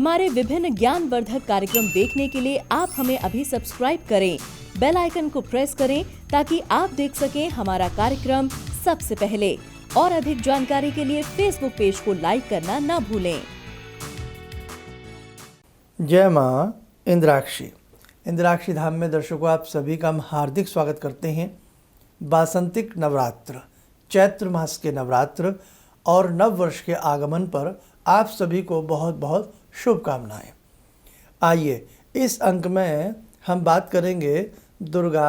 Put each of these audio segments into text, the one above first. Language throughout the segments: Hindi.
हमारे विभिन्न ज्ञानवर्धक कार्यक्रम देखने के लिए आप हमें अभी सब्सक्राइब करें, बेल आइकन को प्रेस करें ताकि आप देख सकें हमारा कार्यक्रम सबसे पहले। और अधिक जानकारी के लिए फेसबुक पेज को लाइक करना ना भूलें। जय माँ इंद्राक्षी धाम में दर्शकों आप सभी का हम हार्दिक स्वागत करते हैं। वासंतिक नवरात्र, चैत्र मास के नवरात्र और नव वर्ष के आगमन पर आप सभी को बहुत बहुत शुभकामनाएं। आइए इस अंक में हम बात करेंगे दुर्गा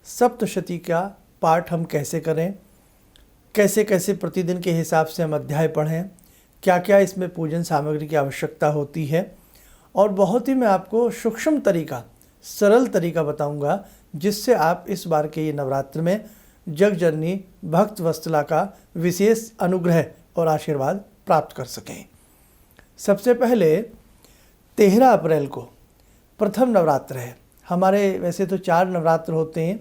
सप्तशती का पाठ हम कैसे करें, कैसे कैसे प्रतिदिन के हिसाब से हम अध्याय पढ़ें, क्या क्या इसमें पूजन सामग्री की आवश्यकता होती है, और बहुत ही मैं आपको सूक्ष्म तरीका, सरल तरीका बताऊंगा जिससे आप इस बार के ये नवरात्र में जगजननी भक्त वत्सला का विशेष अनुग्रह और आशीर्वाद प्राप्त कर सकें। सबसे पहले 13 अप्रैल को प्रथम नवरात्र है। हमारे वैसे तो 4 नवरात्र होते हैं,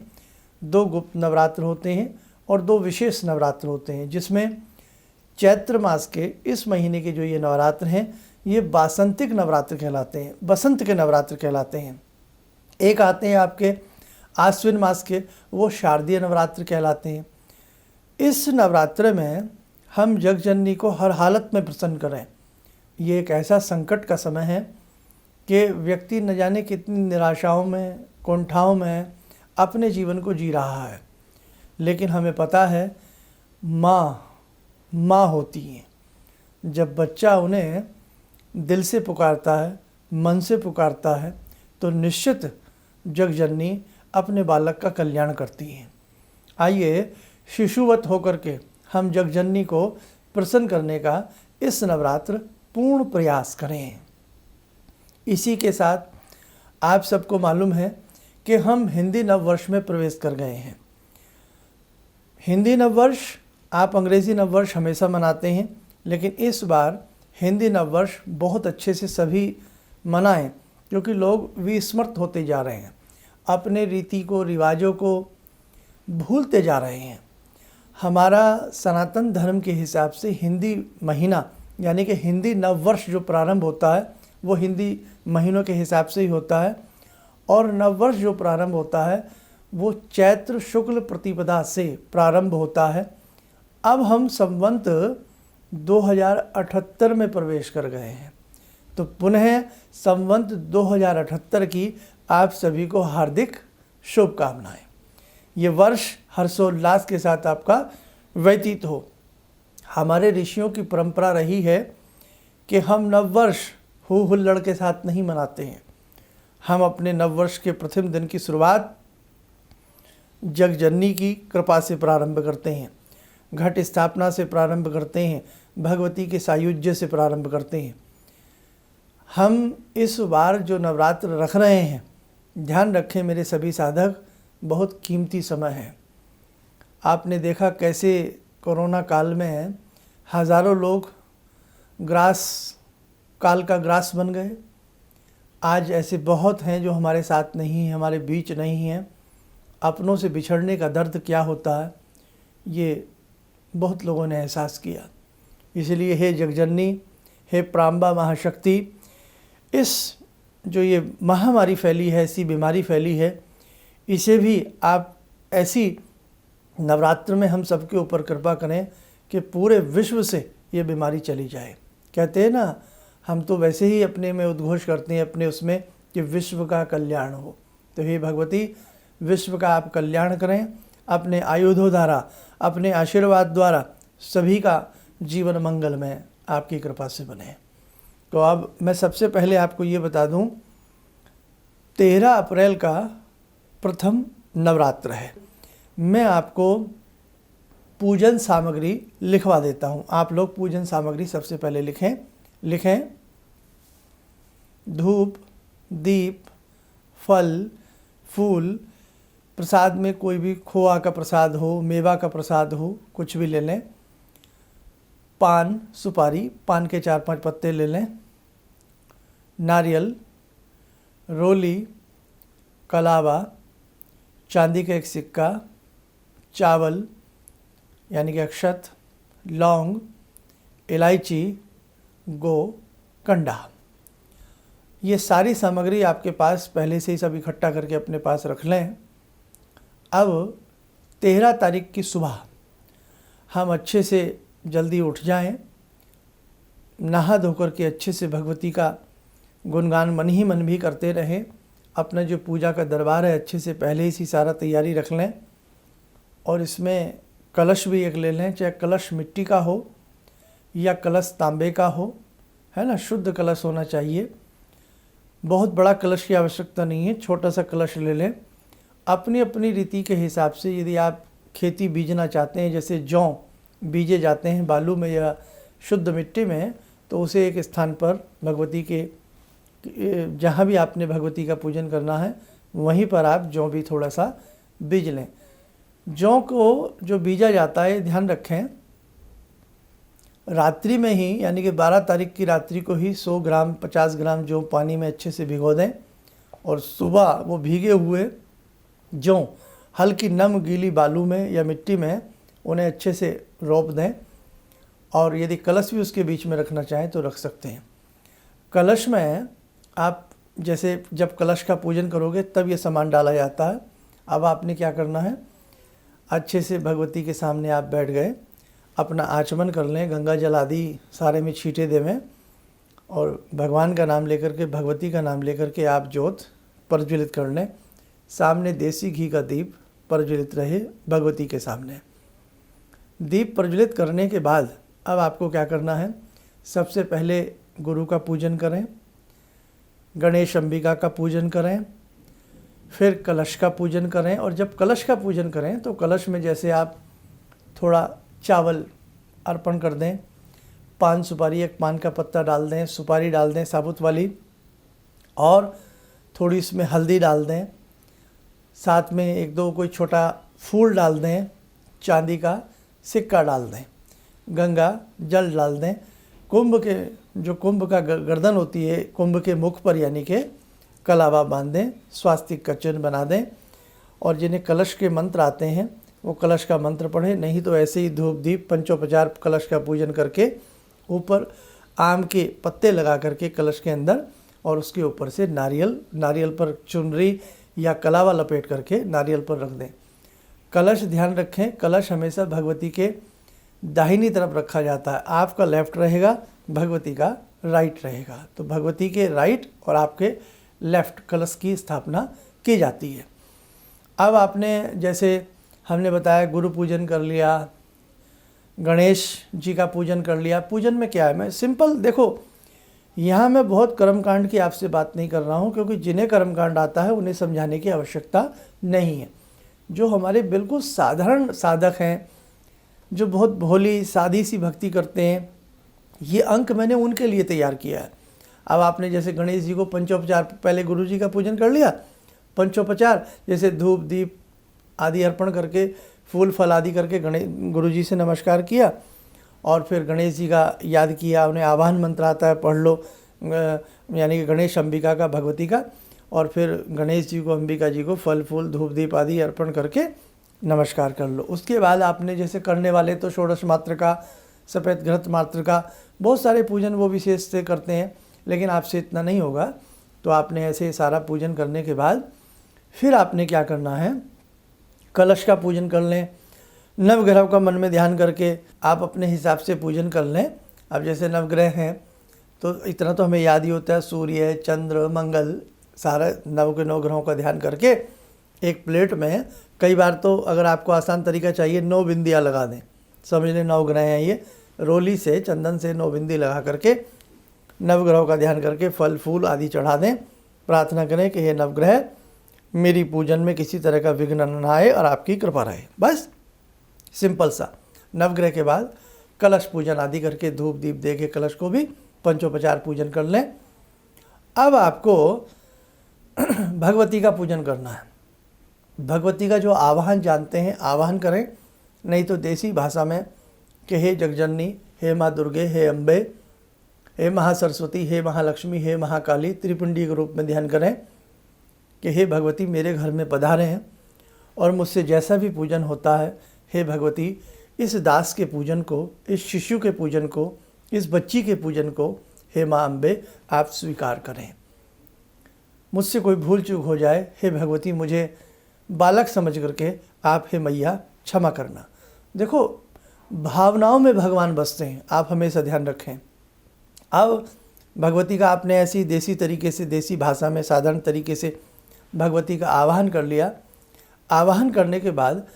2 गुप्त नवरात्र होते हैं और 2 विशेष नवरात्र होते हैं, जिसमें चैत्र मास के इस महीने के जो ये नवरात्र हैं ये वासंतिक नवरात्र कहलाते हैं, बसंत के नवरात्र कहलाते हैं। एक आते हैं आपके आश्विन मास के, वो शारदीय नवरात्र कहलाते हैं। इस नवरात्र में हम जगजननी को हर हालत में प्रसन्न करें। ये एक ऐसा संकट का समय है कि व्यक्ति न जाने कितनी निराशाओं में, कुंठाओं में अपने जीवन को जी रहा है, लेकिन हमें पता है माँ होती हैं। जब बच्चा उन्हें दिल से पुकारता है, मन से पुकारता है, तो निश्चित जगजननी अपने बालक का कल्याण करती हैं। आइए शिशुवत होकर के हम जगजननी को प्रसन्न करने का इस नवरात्र पूर्ण प्रयास करें। इसी के साथ आप सबको मालूम है कि हम हिंदी नववर्ष में प्रवेश कर गए हैं। हिंदी नववर्ष, आप अंग्रेज़ी नववर्ष हमेशा मनाते हैं, लेकिन इस बार हिंदी नववर्ष बहुत अच्छे से सभी मनाएं, क्योंकि लोग विस्मृत होते जा रहे हैं, अपने रीति को, रिवाजों को भूलते जा रहे हैं। हमारा सनातन धर्म के हिसाब से हिंदी महीना यानी कि हिंदी नववर्ष जो प्रारंभ होता है वो हिंदी महीनों के हिसाब से ही होता है, और नववर्ष जो प्रारंभ होता है वो चैत्र शुक्ल प्रतिपदा से प्रारंभ होता है। अब हम संवत 2078 में प्रवेश कर गए हैं, तो पुनः संवत 2078 की आप सभी को हार्दिक शुभकामनाएं। ये वर्ष हर्षोल्लास के साथ आपका व्यतीत हो। हमारे ऋषियों की परंपरा रही है कि हम नववर्ष हो हुल्लड़ के साथ नहीं मनाते हैं। हम अपने नववर्ष के प्रथम दिन की शुरुआत जगजननी की कृपा से प्रारंभ करते हैं, घट स्थापना से प्रारंभ करते हैं, भगवती के सायुज्य से प्रारंभ करते हैं। हम इस बार जो नवरात्र रख रहे हैं, ध्यान रखें मेरे सभी साधक, बहुत कीमती समय है। आपने देखा कैसे कोरोना काल में हज़ारों लोग काल का ग्रास बन गए। आज ऐसे बहुत हैं जो हमारे साथ नहीं हैं, हमारे बीच नहीं हैं। अपनों से बिछड़ने का दर्द क्या होता है ये बहुत लोगों ने एहसास किया। इसलिए हे जगजननी, हे प्रांबा महाशक्ति, इस जो ये महामारी फैली है, ऐसी बीमारी फैली है, इसे भी आप ऐसी नवरात्र में हम सबके ऊपर कृपा करें कि पूरे विश्व से ये बीमारी चली जाए। कहते हैं ना, हम तो वैसे ही अपने में उद्घोष करते हैं अपने उसमें कि विश्व का कल्याण हो। तो हे भगवती, विश्व का आप कल्याण करें, अपने आयुधों द्वारा, अपने आशीर्वाद द्वारा सभी का जीवन मंगल में आपकी कृपा से बने। तो अब मैं सबसे पहले आपको ये बता दूं, 13 अप्रैल का प्रथम नवरात्र है। मैं आपको पूजन सामग्री लिखवा देता हूँ। आप लोग पूजन सामग्री सबसे पहले लिखें धूप, दीप, फल, फूल, प्रसाद में कोई भी खोआ का प्रसाद हो, मेवा का प्रसाद हो, कुछ भी ले लें। पान, सुपारी, पान के 4-5 पत्ते ले लें। नारियल, रोली, कलावा, चांदी का एक सिक्का, चावल यानी कि अक्षत, लौंग, इलायची, गो, कंडा। ये सारी सामग्री आपके पास पहले से ही सब इकट्ठा करके अपने पास रख लें। अब 13 तारीख की सुबह हम अच्छे से जल्दी उठ जाएं, नहा धोकर के अच्छे से भगवती का गुणगान मन ही मन भी करते रहें। अपना जो पूजा का दरबार है अच्छे से पहले ही सारा तैयारी रख लें, और इसमें कलश भी एक ले लें, चाहे कलश मिट्टी का हो या कलश तांबे का हो, है ना, शुद्ध कलश होना चाहिए। बहुत बड़ा कलश की आवश्यकता नहीं है, छोटा सा कलश ले लें। अपनी अपनी रीति के हिसाब से यदि आप खेती बीजना चाहते हैं, जैसे जौ बीजे जाते हैं बालू में या शुद्ध मिट्टी में, तो उसे एक स्थान पर भगवती के जहाँ भी आपने भगवती का पूजन करना है वहीं पर आप जौ भी थोड़ा सा बीज लें। जौ को जो बीजा जाता है, ध्यान रखें, रात्रि में ही, यानी कि 12 तारीख की रात्रि को ही 100 ग्राम 50 ग्राम जौ पानी में अच्छे से भिगो दें, और सुबह वो भीगे हुए जौ हल्की नम गीली बालू में या मिट्टी में उन्हें अच्छे से रोप दें। और यदि कलश भी उसके बीच में रखना चाहें तो रख सकते हैं। कलश में आप जैसे जब कलश का पूजन करोगे तब ये सामान डाला जाता है। अब आपने क्या करना है, अच्छे से भगवती के सामने आप बैठ गए, अपना आचमन कर लें, गंगा जल आदि सारे में छींटे देवें, और भगवान का नाम लेकर के, भगवती का नाम लेकर के आप ज्योत प्रज्वलित कर लें। सामने देसी घी का दीप प्रज्वलित रहे भगवती के सामने। दीप प्रज्वलित करने के बाद अब आपको क्या करना है, सबसे पहले गुरु का पूजन करें, गणेश अंबिका का पूजन करें, फिर कलश का पूजन करें। और जब कलश का पूजन करें तो कलश में जैसे आप थोड़ा चावल अर्पण कर दें, पान सुपारी, एक पान का पत्ता डाल दें, सुपारी डाल दें साबुत वाली, और थोड़ी इसमें हल्दी डाल दें, साथ में एक दो कोई छोटा फूल डाल दें, चांदी का सिक्का डाल दें, गंगा जल डाल दें। कुंभ के जो कुंभ का गर्दन होती है, कुंभ के मुख पर यानी कि कलावा बांध दें, स्वास्तिक का चिन्ह बना दें। और जिन्हें कलश के मंत्र आते हैं वो कलश का मंत्र पढ़ें, नहीं तो ऐसे ही धूप दीप पंचोपचार कलश का पूजन करके ऊपर आम के पत्ते लगा करके कलश के अंदर, और उसके ऊपर से नारियल पर चुनरी या कलावा लपेट करके नारियल पर रख दें। कलश, ध्यान रखें, कलश हमेशा भगवती के दाहिनी तरफ रखा जाता है। आपका लेफ्ट रहेगा, भगवती का राइट रहेगा। तो भगवती के राइट और आपके लेफ्ट कलश की स्थापना की जाती है। अब आपने जैसे हमने बताया गुरु पूजन कर लिया, गणेश जी का पूजन कर लिया। पूजन में क्या है, मैं सिंपल, देखो यहाँ मैं बहुत कर्मकांड की आपसे बात नहीं कर रहा हूँ, क्योंकि जिन्हें कर्मकांड आता है उन्हें समझाने की आवश्यकता नहीं है। जो हमारे बिल्कुल साधारण साधक हैं, जो बहुत भोली सादी सी भक्ति करते हैं, ये अंक मैंने उनके लिए तैयार किया है। अब आपने जैसे गणेश जी को पंचोपचार, पहले गुरु जी का पूजन कर लिया, पंचोपचार जैसे धूप दीप आदि अर्पण करके, फूल फल आदि करके गुरु जी से नमस्कार किया, और फिर गणेश जी का याद किया, उन्हें आवाहन मंत्र आता है पढ़ लो, यानी कि गणेश अंबिका का, भगवती का, और फिर गणेश जी को, अंबिका जी को फल फूल धूप दीप आदि अर्पण करके नमस्कार कर लो। उसके बाद आपने जैसे करने वाले तो षोडश मात्र का, सफ़ेद घृत मात्र का, बहुत सारे पूजन वो विशेष से करते हैं, लेकिन आपसे इतना नहीं होगा। तो आपने ऐसे सारा पूजन करने के बाद फिर आपने क्या करना है, कलश का पूजन कर लें। नवग्रह का मन में ध्यान करके आप अपने हिसाब से पूजन कर लें। अब जैसे नवग्रह हैं तो इतना तो हमें याद ही होता है, सूर्य, चंद्र, मंगल, सारा 9 के 9 ग्रहों का ध्यान करके एक प्लेट में, कई बार तो अगर आपको आसान तरीका चाहिए 9 बिंदियाँ लगा दें, समझ लें 9 ग्रह हैं ये, रोली से, चंदन से 9 बिंदी लगा करके नवग्रहों का ध्यान करके फल फूल आदि चढ़ा दें। प्रार्थना करें कि हे नवग्रह, मेरी पूजन में किसी तरह का विघ्न न आए और आपकी कृपा रहे। बस सिंपल सा। नवग्रह के बाद कलश पूजन आदि करके धूप दीप दे के कलश को भी पंचोपचार पूजन कर लें। अब आपको भगवती का पूजन करना है। भगवती का जो आवाहन जानते हैं आवाहन करें, नहीं तो देसी भाषा में कि हे जगजननी, हे माँ दुर्गे, हे अम्बे, हे महासरस्वती, हे महालक्ष्मी, हे महाकाली, त्रिपुंडी के रूप में ध्यान करें कि हे भगवती मेरे घर में पधारे हैं और मुझसे जैसा भी पूजन होता है, हे भगवती इस दास के पूजन को, इस शिशु के पूजन को, इस बच्ची के पूजन को, हे माँ अम्बे आप स्वीकार करें। मुझसे कोई भूल चूक हो जाए, हे भगवती मुझे बालक समझ करके आप हे मैया क्षमा करना। देखो, भावनाओं में भगवान बसते हैं, आप हमेशा ध्यान रखें। अब भगवती का आपने ऐसी देसी तरीके से, देसी भाषा में साधारण तरीके से भगवती का आवाहन कर लिया। आवाहन करने के बाद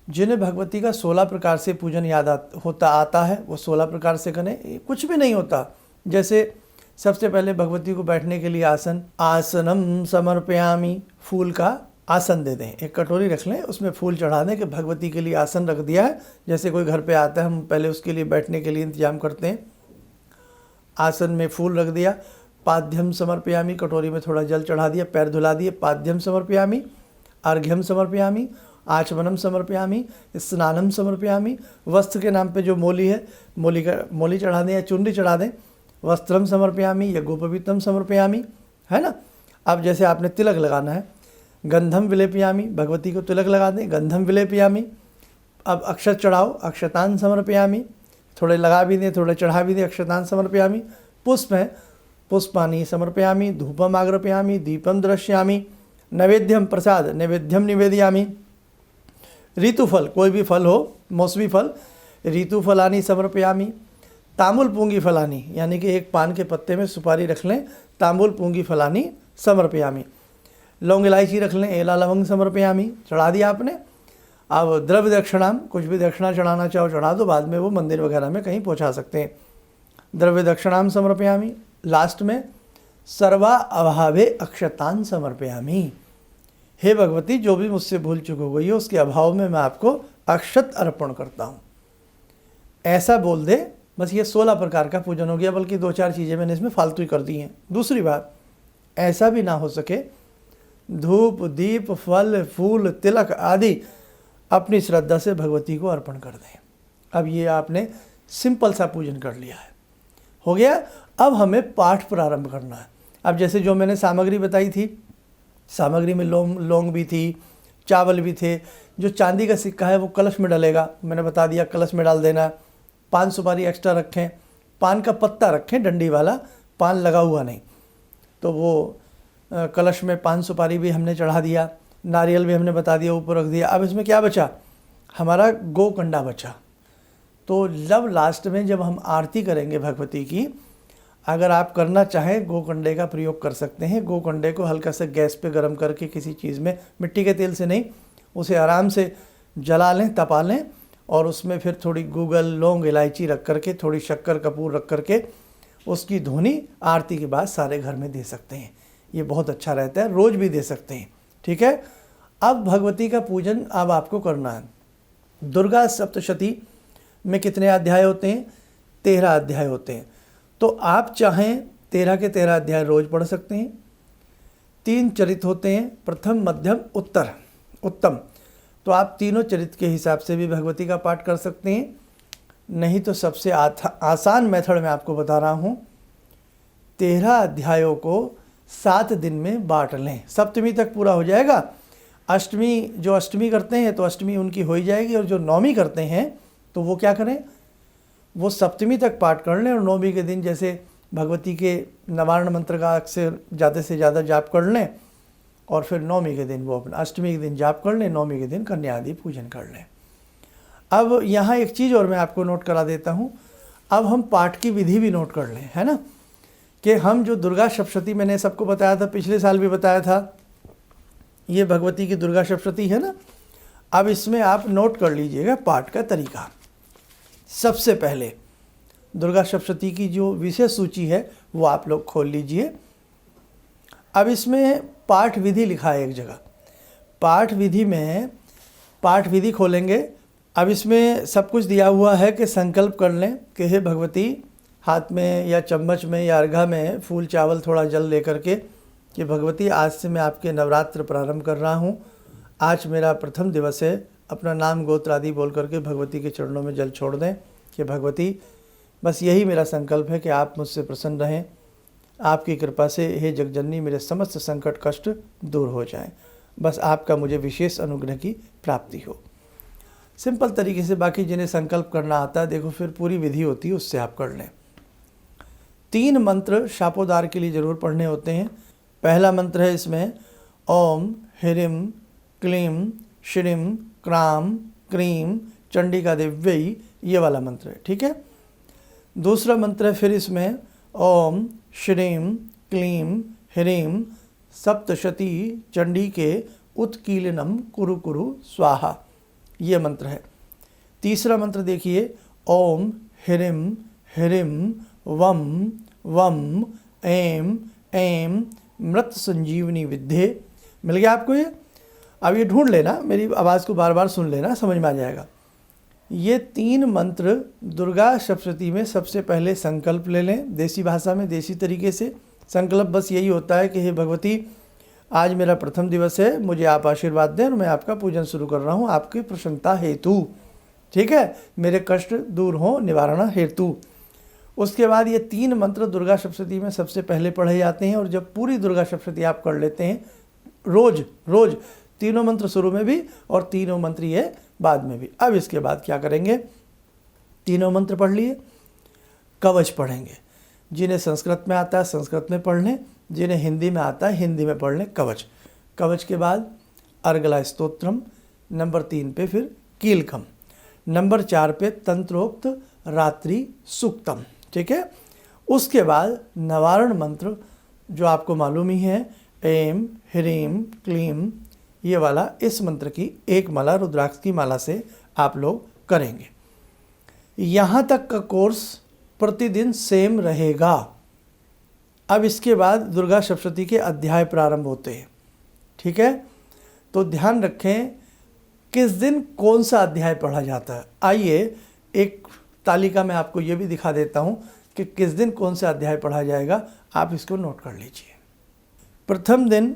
जिन्हें भगवती का 16 प्रकार से पूजन याद आता है वो 16 प्रकार से करें। कुछ भी नहीं होता। जैसे सबसे पहले भगवती को बैठने के लिए आसनम समर्पयामि, फूल का आसन दे दें। एक कटोरी रख लें, उसमें फूल चढ़ा दें कि भगवती के लिए आसन रख दिया है। जैसे कोई घर पे आता है, हम पहले उसके लिए बैठने के लिए इंतजाम करते हैं। आसन में फूल रख दिया। पाद्यम समर्पयामि, कटोरी में थोड़ा जल चढ़ा दिया, पैर धुला दिए। पाद्यम समर्पयामि, अर्घ्यम समर्पयामि, आचमनम समर्पयामि, स्नानम समर्पयामि। वस्त्र के नाम पे जो मोली है, मोली चढ़ा दें या चुनरी चढ़ा दें। वस्त्रम समर्पयामि या गोपवीतम समर्पयामि, है ना। अब जैसे आपने तिलक लगाना है, गंधम विलेपयामि, भगवती को तिलक लगा दें, गंधम विलेपयामि। अब अक्षत चढ़ाओ, अक्षतान समर्पयामि, थोड़े लगा भी दें, थोड़े चढ़ा भी दें, अक्षतान समर्पयामि। पुष्प है, पुष्पानि समर्पयामि, धूपम आग्रपयामि, दीपम दृश्यामि, नैवेद्यम प्रसाद, नैवेद्यम निवेदयामि। ऋतुफल, कोई भी फल हो, मौसमी फल, ऋतुफलानि समर्पयामि। तांबुल पूंगी फलानी, यानी कि एक पान के पत्ते में सुपारी रख लें, तांबुल पूंगी फलानी समर्पयामि। लौंग इलायची रख लें, एला लवंग समर्पयामि, चढ़ा दिया आपने। अब द्रव्य दक्षिणाम, कुछ भी दक्षिणा चढ़ाना चाहो चढ़ा दो, बाद में वो मंदिर वगैरह में कहीं पहुंचा सकते हैं। द्रव्य दक्षिणाम समर्पयामि। लास्ट में सर्वा अभावे अक्षतान समर्पयामि, हे भगवती जो भी मुझसे भूल चुक हो गई है उसके अभाव में मैं आपको अक्षत अर्पण करता हूँ। ऐसा बोल दे, बस ये 16 प्रकार का पूजन हो गया। बल्कि 2-4 चीज़ें मैंने इसमें फालतू ही कर दी हैं। दूसरी बात, ऐसा भी ना हो सके धूप दीप फल फूल तिलक आदि अपनी श्रद्धा से भगवती को अर्पण कर दें। अब ये आपने सिंपल सा पूजन कर लिया है, हो गया। अब हमें पाठ प्रारंभ करना है। अब जैसे जो मैंने सामग्री बताई थी, सामग्री में लौंग भी थी, चावल भी थे। जो चांदी का सिक्का है वो कलश में डलेगा, मैंने बता दिया, कलश में डाल देना। पान सुपारी एक्स्ट्रा रखें, पान का पत्ता रखें, डंडी वाला, पान लगा हुआ नहीं। तो वो कलश में पान सुपारी भी हमने चढ़ा दिया, नारियल भी हमने बता दिया, ऊपर रख दिया। अब इसमें क्या बचा, हमारा गोकंडा बचा। तो जब लास्ट में जब हम आरती करेंगे भगवती की, अगर आप करना चाहें गोकंडे का प्रयोग कर सकते हैं। गोकंडे को हल्का सा गैस पे गर्म करके किसी चीज़ में, मिट्टी के तेल से नहीं, उसे आराम से जला लें, तपा लें, और उसमें फिर थोड़ी गूगल लौंग इलायची रख करके, थोड़ी शक्कर कपूर रख करके उसकी धुनी आरती के बाद सारे घर में दे सकते हैं। ये बहुत अच्छा रहता है, रोज़ भी दे सकते हैं, ठीक है। अब भगवती का पूजन अब आपको करना है। दुर्गा सप्तशती में कितने अध्याय होते हैं? 13 अध्याय होते हैं। तो आप चाहें 13 के 13 अध्याय रोज़ पढ़ सकते हैं। 3 चरित्र होते हैं, प्रथम मध्यम उत्तम। तो आप तीनों चरित्र के हिसाब से भी भगवती का पाठ कर सकते हैं। नहीं तो सबसे आसान मेथड मैं आपको बता रहा हूँ, 13 अध्यायों को 7 दिन में बांट लें, सप्तमी तक पूरा हो जाएगा। अष्टमी, जो अष्टमी करते हैं तो अष्टमी उनकी हो ही जाएगी, और जो नौमी करते हैं तो वो क्या करें, वो सप्तमी तक पाठ कर लें, और नौमी के दिन जैसे भगवती के नवारण मंत्र का अक्सर ज़्यादा से ज़्यादा जाप कर लें, और फिर नौमी के दिन वो अपना, अष्टमी के दिन जाप कर लें, नौमी के दिन कन्या आदि पूजन कर लें। अब यहाँ एक चीज़ और मैं आपको नोट करा देता हूँ। अब हम पाठ की विधि भी नोट कर लें, है ना, कि हम जो दुर्गा सप्तशती मैंने सबको बताया था, पिछले साल भी बताया था, ये भगवती की दुर्गा सप्तशती है ना। अब इसमें आप नोट कर लीजिएगा पाठ का तरीका। सबसे पहले दुर्गा सप्तशती की जो विशेष सूची है वो आप लोग खोल लीजिए। अब इसमें पाठ विधि लिखा है एक जगह, पाठ विधि में पाठ विधि खोलेंगे। अब इसमें सब कुछ दिया हुआ है कि संकल्प कर लें कि हे भगवती, हाथ में या चम्मच में या अर्घा में फूल चावल थोड़ा जल लेकर के, कि भगवती आज से मैं आपके नवरात्र प्रारंभ कर रहा हूँ, आज मेरा प्रथम दिवस है। अपना नाम गोत्र आदि बोल करके भगवती के चरणों में जल छोड़ दें कि भगवती, बस यही मेरा संकल्प है कि आप मुझसे प्रसन्न रहें, आपकी कृपा से हे जगजननी मेरे समस्त संकट कष्ट दूर हो जाएं, बस आपका मुझे विशेष अनुग्रह की प्राप्ति हो। सिंपल तरीके से, बाकी जिन्हें संकल्प करना आता है, देखो फिर पूरी विधि होती है, उससे आप कर लें। 3 मंत्र शापोद्धार के लिए ज़रूर पढ़ने होते हैं। पहला मंत्र है इसमें ओम ह्रीं क्लीं श्रीं क्रां क्रीं चंडिका देव्यै, ये वाला मंत्र है। ठीक है। दूसरा मंत्र है फिर इसमें ओम श्रीं क्लीं ह्रीं सप्तशती चंडिके उत्कीलनम कुरु कुरु स्वाहा, ये मंत्र है। तीसरा मंत्र देखिए ओम ह्रीं ह्रीं वम वम ऐं ऐं मृत संजीवनी विद्धे। मिल गया आपको ये? अब ये ढूंढ लेना, मेरी आवाज़ को बार बार सुन लेना, समझ में आ जाएगा। ये 3 मंत्र दुर्गा सप्तशती में सबसे पहले संकल्प ले लें, देसी भाषा में, देसी तरीके से। संकल्प बस यही होता है कि हे भगवती, आज मेरा प्रथम दिवस है, मुझे आप आशीर्वाद दें और मैं आपका पूजन शुरू कर रहा हूँ आपकी प्रसन्नता हेतु। ठीक है, मेरे कष्ट दूर हो निवारण हेतु। उसके बाद ये 3 मंत्र दुर्गा सप्तशती में सबसे पहले पढ़े जाते हैं, और जब पूरी दुर्गा सप्तशती आप कर लेते हैं रोज रोज, तीनों मंत्र शुरू में भी और तीनों मंत्र ये बाद में भी। अब इसके बाद क्या करेंगे, तीनों मंत्र पढ़ लिए, कवच पढ़ेंगे। जिन्हें संस्कृत में आता है संस्कृत में पढ़ लें, जिन्हें हिंदी में आता है हिंदी में पढ़ लें कवच। कवच के बाद अर्गला स्तोत्रम, नंबर 3 पे फिर कीलकम, नंबर 4 पे तंत्रोक्त रात्रि सूक्तम। ठीक है। उसके बाद नवारण मंत्र जो आपको मालूम ही है, ऐं ह्रीं क्लीं, ये वाला, इस मंत्र की एक माला रुद्राक्ष की माला से आप लोग करेंगे। यहाँ तक का कोर्स प्रतिदिन सेम रहेगा। अब इसके बाद दुर्गा सप्तशती के अध्याय प्रारंभ होते हैं। ठीक है। तो ध्यान रखें किस दिन कौन सा अध्याय पढ़ा जाता है। आइए एक तालिका में आपको ये भी दिखा देता हूँ कि किस दिन कौन सा अध्याय पढ़ा जाएगा, आप इसको नोट कर लीजिए। प्रथम दिन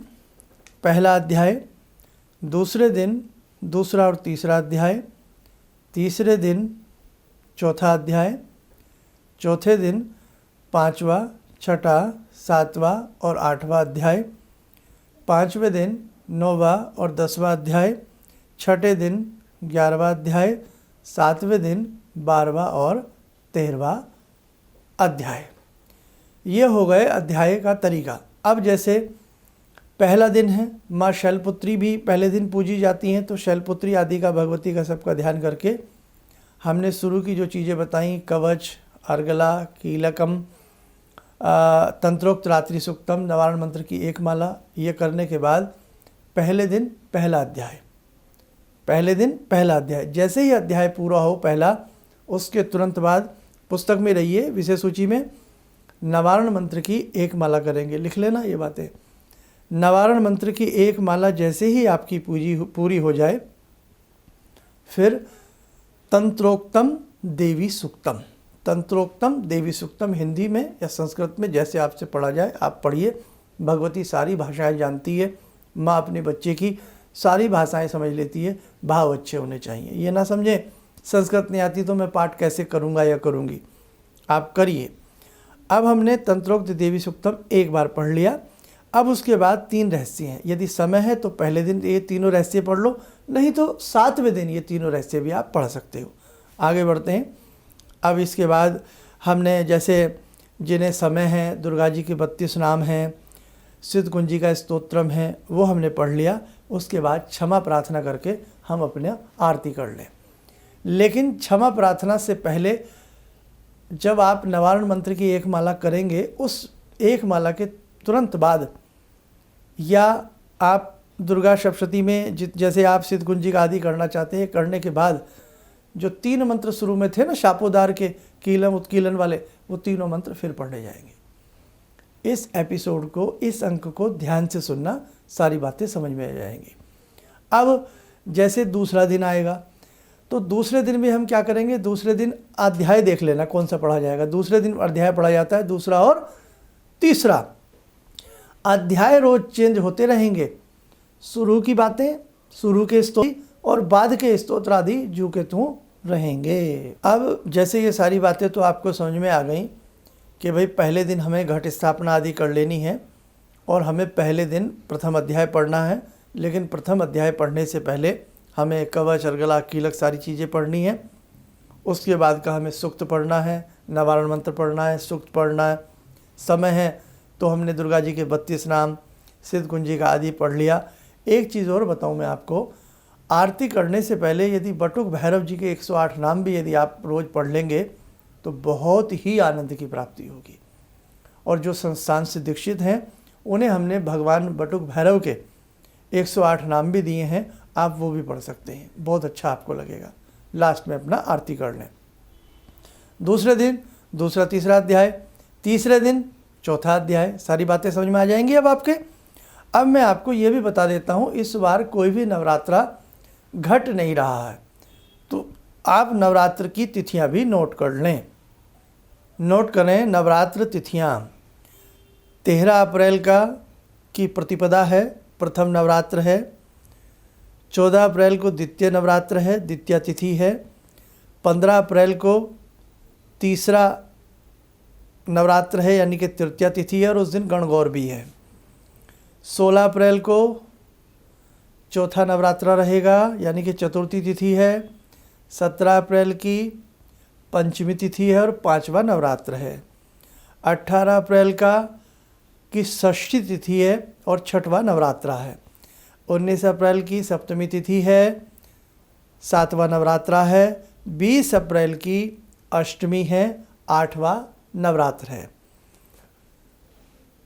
पहला अध्याय, दूसरे दिन दूसरा और तीसरा अध्याय, तीसरे दिन चौथा अध्याय, चौथे दिन 5वां, 6वां, 7वां और 8वां अध्याय, 5वें दिन 9वां और 10वां अध्याय, 6ठे दिन 11वां अध्याय, 7वें दिन 12वां और 13वां अध्याय। ये हो गए अध्याय का तरीका। अब जैसे पहला दिन है, माँ शैलपुत्री भी पहले दिन पूजी जाती हैं, तो शैलपुत्री आदि का, भगवती का सबका ध्यान करके हमने शुरू की जो चीज़ें बताई, कवच, अर्गला, कीलकम, तंत्रोक्त रात्रि सूक्तम, नवारण मंत्र की एक माला, ये करने के बाद पहले दिन पहला अध्याय, पहले दिन पहला अध्याय। जैसे ही अध्याय पूरा हो पहला, उसके तुरंत बाद पुस्तक में रहिए विषय सूची में नवारण मंत्र की एक माला करेंगे। लिख लेना ये बातें। नवारण मंत्र की एक माला जैसे ही आपकी पूरी हो जाए, फिर तंत्रोक्तम देवी सूक्तम, तंत्रोक्तम देवी सूक्तम हिंदी में या संस्कृत में जैसे आपसे पढ़ा जाए आप पढ़िए। भगवती सारी भाषाएं जानती है, माँ अपने बच्चे की सारी भाषाएं समझ लेती है, भाव अच्छे होने चाहिए। ये ना समझें संस्कृत नहीं आती तो मैं पाठ कैसे करूँगा या करूँगी, आप करिए। अब हमने तंत्रोक्त देवी सूक्तम एक बार पढ़ लिया। अब उसके बाद 3 रहस्य हैं। यदि समय है तो पहले दिन ये तीनों रहस्य पढ़ लो, नहीं तो 7वें दिन ये तीनों रहस्य भी आप पढ़ सकते हो। आगे बढ़ते हैं। अब इसके बाद हमने जैसे जिन्हें समय है, दुर्गा जी के 32 नाम हैं, सिद्ध कुंजी का स्तोत्रम है, वो हमने पढ़ लिया। उसके बाद क्षमा प्रार्थना करके हम अपने आरती कर लें। लेकिन क्षमा प्रार्थना से पहले जब आप नवारण मंत्र की एक माला करेंगे, उस एक माला के तुरंत बाद या आप दुर्गा सप्तशती में जैसे आप सिद्ध कुंजी का आदि करना चाहते हैं, करने के बाद जो 3 मंत्र शुरू में थे ना शापोदार के, कीलम उत्कीलन वाले, वो तीनों मंत्र फिर पढ़े जाएंगे। इस एपिसोड को, इस अंक को ध्यान से सुनना, सारी बातें समझ में आ जाएंगी। अब जैसे दूसरा दिन आएगा तो दूसरे दिन भी हम क्या करेंगे, दूसरे दिन अध्याय देख लेना कौन सा पढ़ा जाएगा। दूसरे दिन अध्याय पढ़ा जाता है, दूसरा और तीसरा अध्याय रोज चेंज होते रहेंगे। शुरू की बातें, शुरू के स्तोत्र और बाद के स्तोत्र आदि जू के तू रहेंगे। अब जैसे ये सारी बातें तो आपको समझ में आ गई कि भाई पहले दिन हमें घट स्थापना आदि कर लेनी है और हमें पहले दिन प्रथम अध्याय पढ़ना है। लेकिन प्रथम अध्याय पढ़ने से पहले हमें कवच, अर्गला, कीलक सारी चीज़ें पढ़नी है। उसके बाद का हमें सूक्त पढ़ना है, नवारण मंत्र पढ़ना है, सूक्त पढ़ना है। समय है तो हमने दुर्गा जी के 32 नाम, सिद्ध कुंजिका आदि पढ़ लिया। एक चीज़ और बताऊं मैं आपको, आरती करने से पहले यदि बटुक भैरव जी के 108 नाम भी यदि आप रोज़ पढ़ लेंगे तो बहुत ही आनंद की प्राप्ति होगी। और जो संस्थान से दीक्षित हैं उन्हें हमने भगवान बटुक भैरव के 108 नाम भी दिए हैं, आप वो भी पढ़ सकते हैं, बहुत अच्छा आपको लगेगा। लास्ट में अपना आरती कर लें। दूसरे दिन दूसरा तीसरा अध्याय, तीसरे दिन चौथा अध्याय, सारी बातें समझ में आ जाएंगी अब आपके। अब मैं आपको ये भी बता देता हूँ, इस बार कोई भी नवरात्रा घट नहीं रहा है, तो आप नवरात्र की तिथियां भी नोट कर लें। नोट करें, नवरात्र तिथियां 13 अप्रैल की प्रतिपदा है, प्रथम नवरात्र है। 14 अप्रैल को द्वितीय नवरात्र है, द्वितीय तिथि है। 15 अप्रैल को तीसरा नवरात्र है यानी कि तृतीय तिथि है और उस दिन गणगौर भी है। 16 अप्रैल को चौथा नवरात्रा रहेगा यानी कि चतुर्थी तिथि है। 17 अप्रैल की पंचमी तिथि है और पांचवा नवरात्र है। 18 अप्रैल की षष्ठी तिथि है और छठवां नवरात्रा है। 19 अप्रैल की सप्तमी तिथि है, सातवां नवरात्रा है। 20 अप्रैल की अष्टमी है, आठवां नवरात्र है।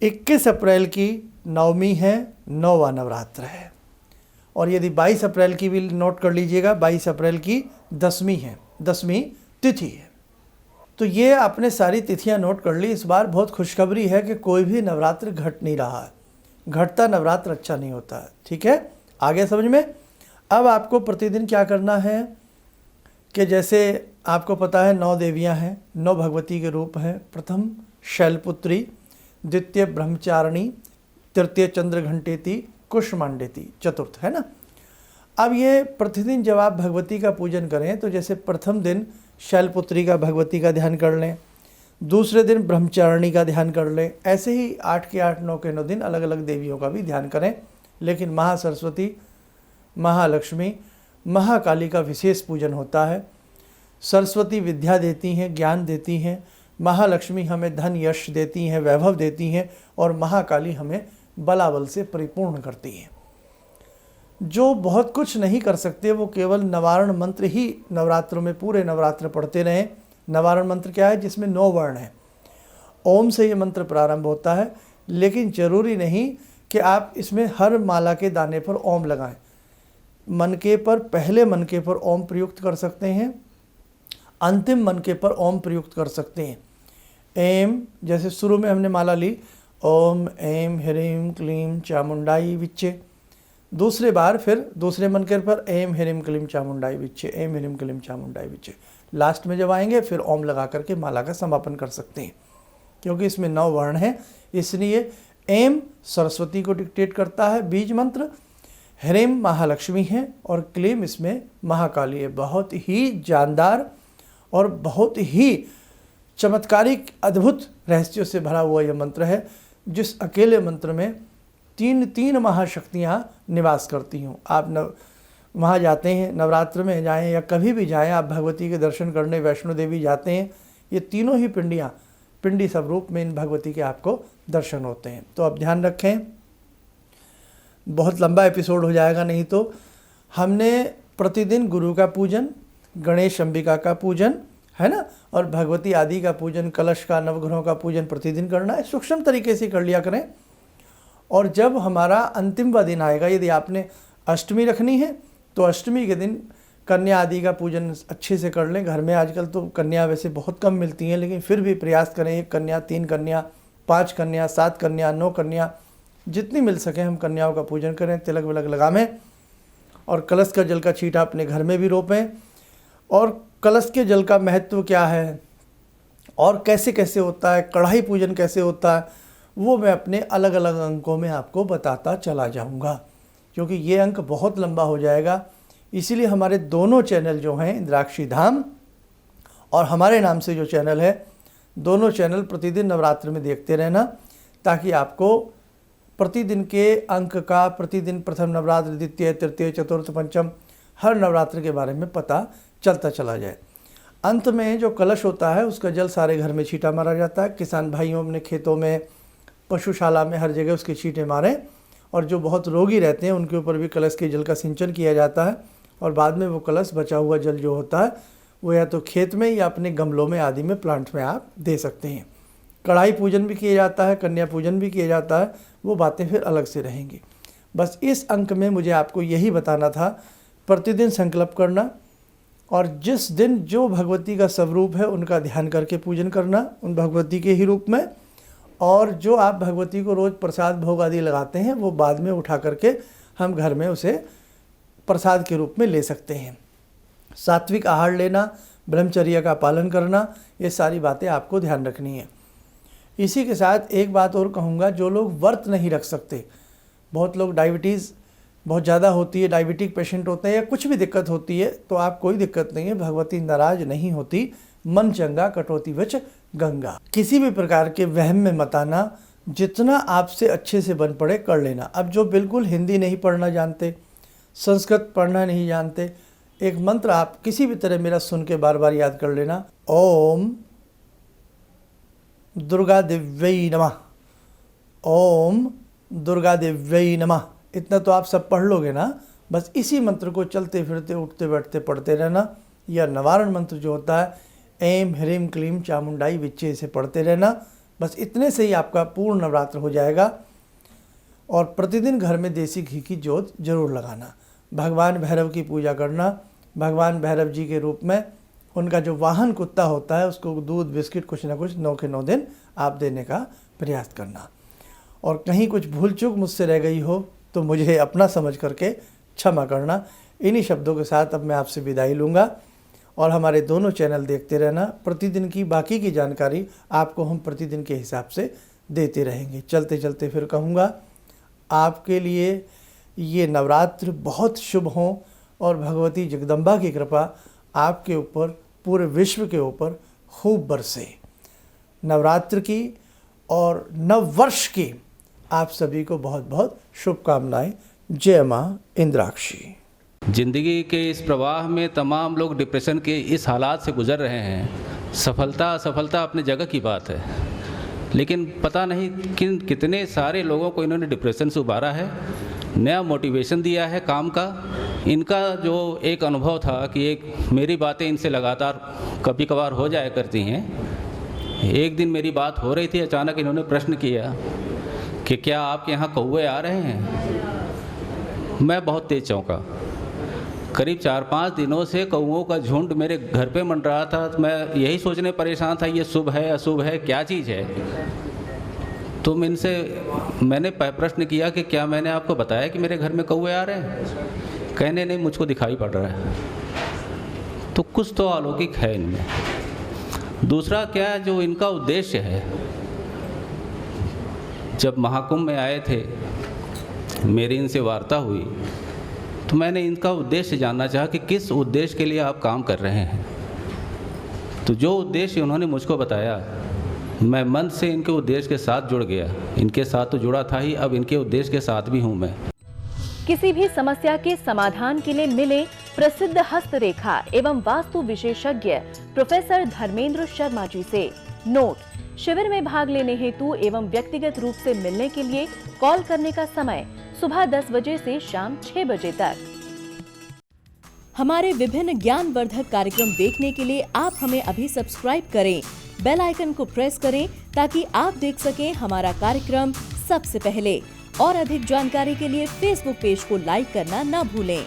21 अप्रैल की नवमी है, नौवां नवरात्र है। और यदि 22 अप्रैल की भी नोट कर लीजिएगा, 22 अप्रैल की दसवीं है, दसवीं तिथि है। तो ये आपने सारी तिथियां नोट कर ली। इस बार बहुत खुशखबरी है कि कोई भी नवरात्र घट नहीं रहा है। घटता नवरात्र अच्छा नहीं होता है, ठीक है, आगे समझ में। अब आपको प्रतिदिन क्या करना है कि जैसे आपको पता है 9 देवियां हैं, 9 भगवती के रूप हैं। प्रथम शैलपुत्री, द्वितीय ब्रह्मचारिणी, तृतीय चंद्रघंटेति, कुष्मांडेति, चतुर्थ है ना। अब ये प्रतिदिन जब आप भगवती का पूजन करें तो जैसे प्रथम दिन शैलपुत्री का भगवती का ध्यान कर लें, दूसरे दिन ब्रह्मचारिणी का ध्यान कर लें, ऐसे ही 8 के 8, 9 के 9 दिन अलग अलग देवियों का भी ध्यान करें। लेकिन महासरस्वती, महालक्ष्मी, महाकाली का विशेष पूजन होता है। सरस्वती विद्या देती हैं, ज्ञान देती हैं। महालक्ष्मी हमें धन यश देती हैं, वैभव देती हैं। और महाकाली हमें बलाबल से परिपूर्ण करती हैं। जो बहुत कुछ नहीं कर सकते वो केवल निवारण मंत्र ही नवरात्रों में पूरे नवरात्र पढ़ते रहें। निवारण मंत्र क्या है? जिसमें 9 वर्ण हैं। ओम से ये मंत्र प्रारंभ होता है, लेकिन जरूरी नहीं कि आप इसमें हर माला के दाने पर ओम लगाएं। मनके पर, पहले मनके पर ओम प्रयुक्त कर सकते हैं, अंतिम मनके पर ओम प्रयुक्त कर सकते हैं। एम, जैसे शुरू में हमने माला ली, ओम ऐं ह्रीं क्लीं चामुंडाई विच्चे। दूसरे बार फिर दूसरे मनके पर ऐं ह्रीं क्लीं चामुंडाई विच्चे, ऐं ह्रीं क्लीं चामुंडाई विच्चे। लास्ट में जब आएंगे फिर ओम लगा करके माला का समापन कर सकते हैं। क्योंकि इसमें 9 वर्ण हैं, इसलिए एम सरस्वती को डिक्टेट करता है बीज मंत्र, ह्रीं महालक्ष्मी है और क्लीं इसमें महाकाली है। बहुत ही जानदार और बहुत ही चमत्कारिक अद्भुत रहस्यों से भरा हुआ यह मंत्र है, जिस अकेले मंत्र में तीन महाशक्तियाँ निवास करती हूँ। आप वहाँ जाते हैं, नवरात्र में जाएं या कभी भी जाएं, आप भगवती के दर्शन करने वैष्णो देवी जाते हैं, ये तीनों ही पिंडी स्वरूप में इन भगवती के आपको दर्शन होते हैं। तो आप ध्यान रखें, बहुत लंबा एपिसोड हो जाएगा नहीं तो। हमने प्रतिदिन गुरु का पूजन, गणेश अंबिका का पूजन है ना, और भगवती आदि का पूजन, कलश का, नवग्रहों का पूजन प्रतिदिन करना है। सूक्ष्म तरीके से कर लिया करें। और जब हमारा अंतिम दिन आएगा, यदि आपने अष्टमी रखनी है तो अष्टमी के दिन कन्या आदि का पूजन अच्छे से कर लें। घर में आजकल तो कन्या वैसे बहुत कम मिलती हैं, लेकिन फिर भी प्रयास करें 1 कन्या, 3 कन्या, 5 कन्या, 7 कन्या, 9 कन्या, जितनी मिल सके हम कन्याओं का पूजन करें। तिलक विलक लगावें और कलश का जल का छींटा अपने घर में भी रोपें। और कलश के जल का महत्व क्या है और कैसे कैसे होता है, कढ़ाई पूजन कैसे होता है, वो मैं अपने अलग अलग अंकों में आपको बताता चला जाऊंगा, क्योंकि ये अंक बहुत लंबा हो जाएगा। इसीलिए हमारे दोनों चैनल जो हैं, इंद्राक्षी धाम और हमारे नाम से जो चैनल है, दोनों चैनल प्रतिदिन नवरात्र में देखते रहना, ताकि आपको प्रतिदिन के अंक का, प्रतिदिन प्रथम नवरात्र, द्वितीय, तृतीय, चतुर्थ, पंचम, हर नवरात्र के बारे में पता चलता चला जाए। अंत में जो कलश होता है उसका जल सारे घर में छींटा मारा जाता है। किसान भाइयों अपने खेतों में, पशुशाला में, हर जगह उसके छींटे मारें। और जो बहुत रोगी रहते हैं उनके ऊपर भी कलश के जल का सिंचन किया जाता है और बाद में वो कलश बचा हुआ जल जो होता है वो या तो खेत में या अपने गमलों में आदि में प्लांट्स में आप दे सकते हैं। कढ़ाई पूजन भी किया जाता है, कन्या पूजन भी किया जाता है, वो बातें फिर अलग से रहेंगी। बस इस अंक में मुझे आपको यही बताना था, प्रतिदिन संकल्प करना और जिस दिन जो भगवती का स्वरूप है उनका ध्यान करके पूजन करना उन भगवती के ही रूप में, और जो आप भगवती को रोज़ प्रसाद भोग आदि लगाते हैं वो बाद में उठा करके हम घर में उसे प्रसाद के रूप में ले सकते हैं। सात्विक आहार लेना, ब्रह्मचर्य का पालन करना, ये सारी बातें आपको ध्यान रखनी है। इसी के साथ एक बात और कहूँगा, जो लोग व्रत नहीं रख सकते, बहुत लोग डायबिटीज़ बहुत ज़्यादा होती है, डायबिटिक पेशेंट होते हैं या कुछ भी दिक्कत होती है, तो आप कोई दिक्कत नहीं है, भगवती नाराज नहीं होती। मन चंगा कटौती विच गंगा। किसी भी प्रकार के वहम में मत आना, जितना आपसे अच्छे से बन पड़े कर लेना। अब जो बिल्कुल हिंदी नहीं पढ़ना जानते, संस्कृत पढ़ना नहीं जानते, एक मंत्र आप किसी भी तरह मेरा सुन के बार बार याद कर लेना। ओम दुर्गा दिव्यै नमः, ओम दुर्गा दिव्यै नमः, इतना तो आप सब पढ़ लोगे ना। बस इसी मंत्र को चलते फिरते उठते बैठते पढ़ते रहना। या निवारण मंत्र जो होता है ऐं ह्रीं क्लीं चामुंडाई विच्चे, से पढ़ते रहना। बस इतने से ही आपका पूर्ण नवरात्र हो जाएगा। और प्रतिदिन घर में देसी घी की जोत जरूर लगाना। भगवान भैरव की पूजा करना। भगवान भैरव जी के रूप में उनका जो वाहन कुत्ता होता है उसको दूध बिस्किट कुछ ना कुछ 9 के 9 दिन आप देने का प्रयास करना। और कहीं कुछ भूल चूक मुझसे रह गई हो तो मुझे अपना समझ करके क्षमा करना। इन्हीं शब्दों के साथ अब मैं आपसे विदाई लूँगा और हमारे दोनों चैनल देखते रहना। प्रतिदिन की बाकी की जानकारी आपको हम प्रतिदिन के हिसाब से देते रहेंगे। चलते चलते फिर कहूँगा, आपके लिए ये नवरात्र बहुत शुभ हों और भगवती जगदम्बा की कृपा आपके ऊपर, पूरे विश्व के ऊपर खूब बरसे। नवरात्र की और नव वर्ष की आप सभी को बहुत बहुत शुभकामनाएं। जय माँ इंद्राक्षी। जिंदगी के इस प्रवाह में तमाम लोग डिप्रेशन के इस हालात से गुजर रहे हैं। सफलता असफलता अपनी जगह की बात है, लेकिन पता नहीं कितने सारे लोगों को इन्होंने डिप्रेशन से उबारा है, नया मोटिवेशन दिया है काम का। इनका जो एक अनुभव था कि एक मेरी बातें इनसे लगातार कभी कभार हो जाया करती हैं। एक दिन मेरी बात हो रही थी, अचानक इन्होंने प्रश्न किया कि क्या आपके यहाँ कौवे आ रहे हैं। मैं बहुत तेज चौंका। करीब 4-5 दिनों से कौओं का झुंड मेरे घर पे मंड रहा था। तो मैं यही सोचने परेशान था, ये शुभ है अशुभ है, क्या चीज़ है। तो मैंने प्रश्न किया कि क्या मैंने आपको बताया कि मेरे घर में कौवे आ रहे हैं। कहने नहीं, मुझको दिखाई पड़ रहा है। तो कुछ तो अलौकिक है इनमें। दूसरा क्या, जो इनका उद्देश्य है, जब महाकुंभ में आए थे, मेरी इनसे वार्ता हुई तो मैंने इनका उद्देश्य जानना चाहा कि किस उद्देश्य के लिए आप काम कर रहे हैं। तो जो उद्देश्य उन्होंने मुझको बताया, मैं मन से इनके उद्देश्य के साथ जुड़ गया। इनके साथ तो जुड़ा था ही, अब इनके उद्देश्य के साथ भी हूँ मैं। किसी भी समस्या के समाधान के लिए मिले प्रसिद्ध हस्तरेखा एवं वास्तु विशेषज्ञ प्रोफेसर धर्मेंद्र शर्मा जी से। नोट: शिविर में भाग लेने हेतु एवं व्यक्तिगत रूप से मिलने के लिए कॉल करने का समय सुबह 10 बजे से शाम 6 बजे तक। हमारे विभिन्न ज्ञानवर्धक कार्यक्रम देखने के लिए आप हमें अभी सब्सक्राइब करें, बेल आइकन को प्रेस करें ताकि आप देख सकें हमारा कार्यक्रम सबसे पहले। और अधिक जानकारी के लिए फेसबुक पेज को लाइक करना न भूलें।